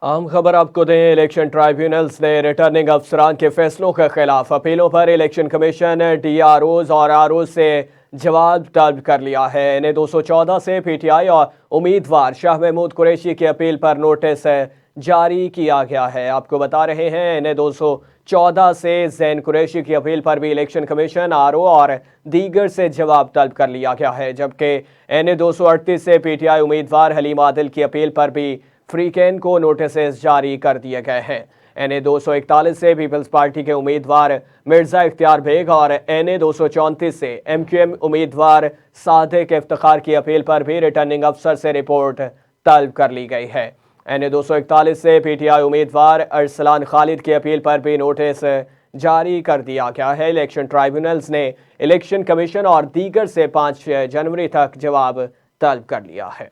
अहम खबर आपको दें, इलेक्शन ट्राइब्यूनल्स ने रिटर्निंग अफसरान के फैसलों के खिलाफ अपीलों पर इलेक्शन कमीशन, DROs और ROs से जवाब तलब कर लिया है। इन्हें 214 से PTI और उम्मीदवार शाह महमूद कुरैशी की अपील पर नोटिस जारी किया गया है। आपको बता रहे हैं, इन्हें 214 से जैन कुरैशी की अपील पर भी इलेक्शन कमीशन, RO और दीगर से जवाब तलब कर लिया गया है, जबकि इन्हें 238 से PTI उम्मीदवार हलीम आदिल की अपील पर भी फ्रीकैन को नोटिस जारी कर दिए गए हैं। NA 241 से पीपल्स पार्टी के उम्मीदवार मिर्जा इख्तियार बेग और NA 234 से MQM उम्मीदवार सादिक इफ्तिखार की अपील पर भी रिटर्निंग अफसर से रिपोर्ट तलब कर ली गई है। NA 241 से PTI उम्मीदवार अरसलान खालिद की अपील पर भी नोटिस जारी कर दिया गया है। इलेक्शन ट्राइब्यूनल्स ने इलेक्शन कमीशन और दीगर से 5 जनवरी तक जवाब तलब कर लिया है।